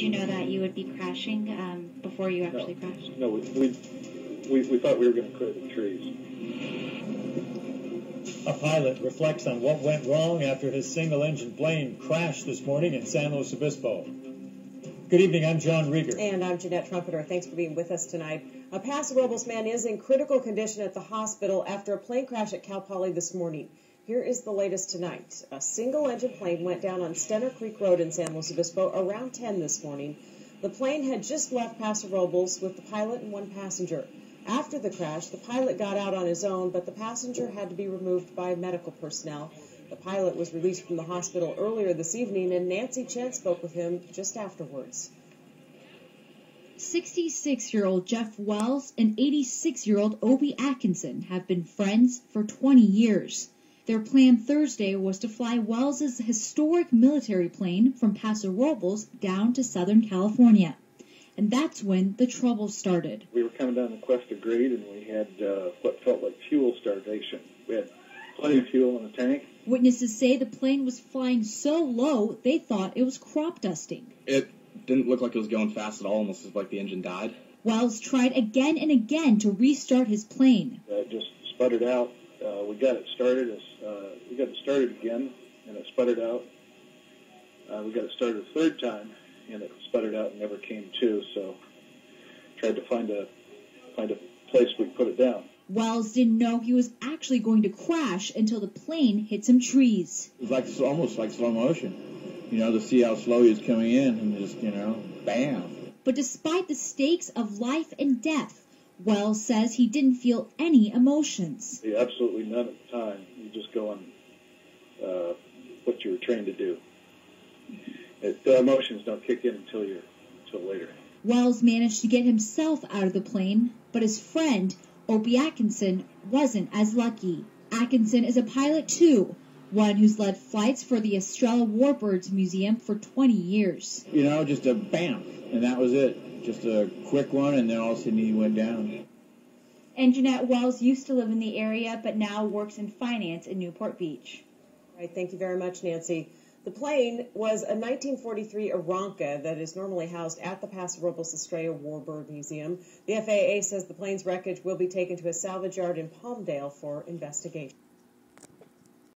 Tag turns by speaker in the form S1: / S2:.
S1: Did you know that you would be crashing before you actually crashed?
S2: No, we thought we were going to clear the trees.
S3: A pilot reflects on what went wrong after his single-engine plane crashed this morning in San Luis Obispo. Good evening, I'm John Rieger.
S4: And I'm Jeanette Trumpeter. Thanks for being with us tonight. A Paso Robles man is in critical condition at the hospital after a plane crash at Cal Poly this morning. Here is the latest tonight. A single-engine plane went down on Stenner Creek Road in San Luis Obispo around 10 this morning. The plane had just left Paso Robles with the pilot and one passenger. After the crash, the pilot got out on his own, but the passenger had to be removed by medical personnel. The pilot was released from the hospital earlier this evening, and Nancy Chen spoke with him just afterwards.
S5: 66-year-old Jeff Wells and 86-year-old Obie Atkinson have been friends for 20 years. Their plan Thursday was to fly Wells's historic military plane from Paso Robles down to Southern California. And that's when the trouble started.
S2: We were coming down the Cuesta Grade, and we had what felt like fuel starvation. We had plenty of fuel in the tank.
S5: Witnesses say the plane was flying so low they thought it was crop dusting.
S6: It didn't look like it was going fast at all, almost as like the engine died.
S5: Wells tried again and again to restart his plane.
S2: It just sputtered out. We got it started. We got it started again, and it sputtered out. We got it started a third time, and it sputtered out and never came to. So tried to find a place we could put it down.
S5: Wells didn't know he was actually going to crash until the plane hit some trees.
S7: It was almost like slow motion, to see how slow he was coming in and just, bam.
S5: But despite the stakes of life and death, Wells says he didn't feel any emotions.
S2: Yeah, absolutely none at the time. You just go on what you were trained to do. The emotions don't kick in until later.
S5: Wells managed to get himself out of the plane, but his friend, Obie Atkinson, wasn't as lucky. Atkinson is a pilot too, one who's led flights for the Estrella Warbirds Museum for 20 years.
S7: Just a bam, and that was it. Just a quick one, and then all of a sudden he went down.
S1: And Jeanette, Wells used to live in the area, but now works in finance in Newport Beach.
S4: Right, thank you very much, Nancy. The plane was a 1943 Aranca that is normally housed at the Paso Robles Estrella Warbird Museum. The FAA says the plane's wreckage will be taken to a salvage yard in Palmdale for investigation.